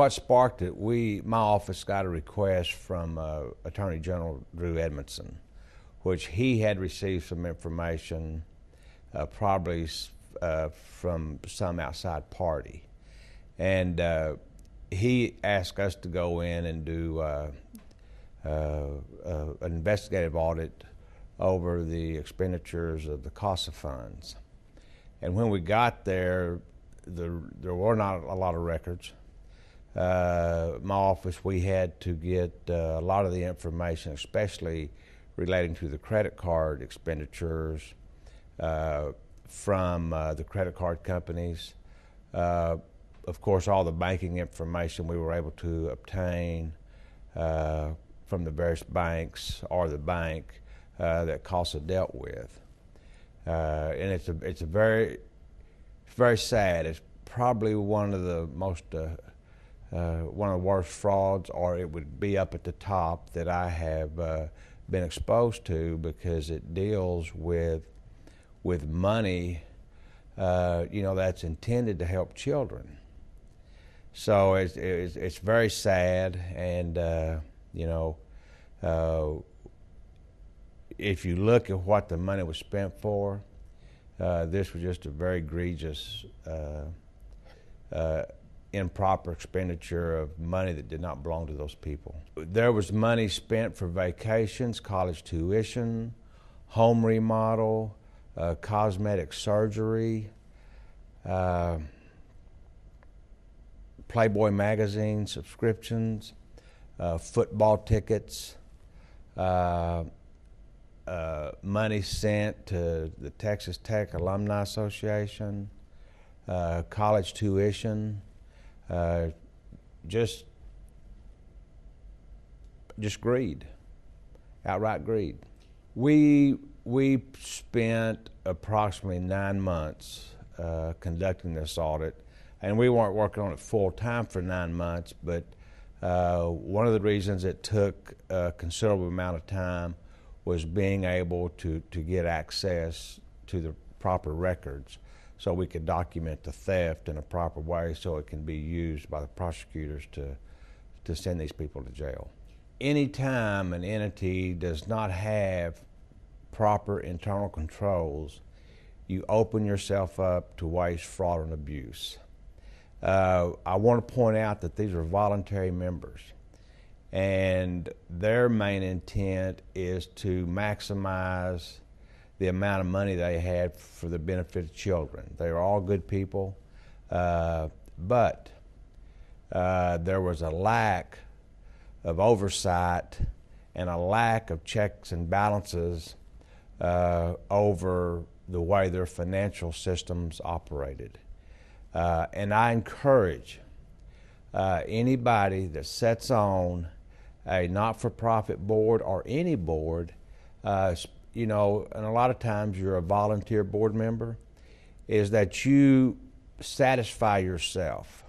What sparked it, my office got a request from Attorney General Drew Edmondson, which he had received some information probably from some outside party. And he asked us to go in and do an investigative audit over the expenditures of the CASA funds. And when we got there, there were not a lot of records. My office, we had to get a lot of the information, especially relating to the credit card expenditures from the credit card companies. Of course, all the banking information we were able to obtain from the various banks or the bank that CASA dealt with. And it's very sad. It's probably one of the most one of the worst frauds, or it would be up at the top, that I have been exposed to, because it deals with money, that's intended to help children. So it's very sad, and if you look at what the money was spent for, this was just a very egregious improper expenditure of money that did not belong to those people. There was money spent for vacations, college tuition, home remodel, cosmetic surgery, Playboy magazine subscriptions, football tickets, money sent to the Texas Tech Alumni Association, college tuition, just greed, outright greed. We spent approximately 9 months conducting this audit, and we weren't working on it full time for 9 months, but one of the reasons it took a considerable amount of time was being able to get access to the proper records, so we could document the theft in a proper way so it can be used by the prosecutors to send these people to jail. Anytime an entity does not have proper internal controls, you open yourself up to waste, fraud, and abuse. I want to point out that these are voluntary members, and their main intent is to maximize the amount of money they had for the benefit of children. They are all good people, but there was a lack of oversight and a lack of checks and balances over the way their financial systems operated. And I encourage anybody that sets on a not-for-profit board or any board, and a lot of times you're a volunteer board member, is that you satisfy yourself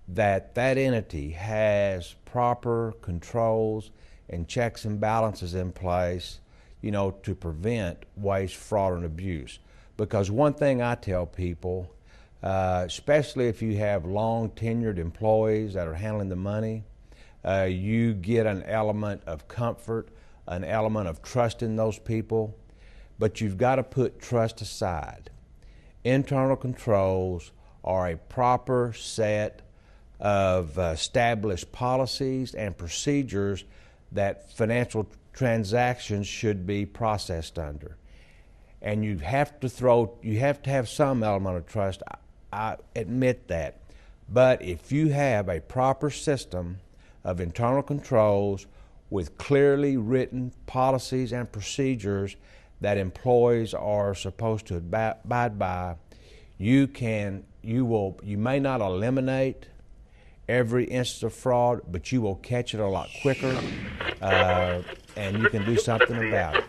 that that entity has proper controls and checks and balances in place, to prevent waste, fraud, and abuse. Because one thing I tell people, especially if you have long tenured employees that are handling the money, you get an element of comfort, an element of trust in those people, but you've got to put trust aside. Internal controls are a proper set of established policies and procedures that financial transactions should be processed under. And you have to have some element of trust. I admit that. But if you have a proper system of internal controls with clearly written policies and procedures that employees are supposed to abide by, you may not eliminate every instance of fraud, but you will catch it a lot quicker, and you can do something about it.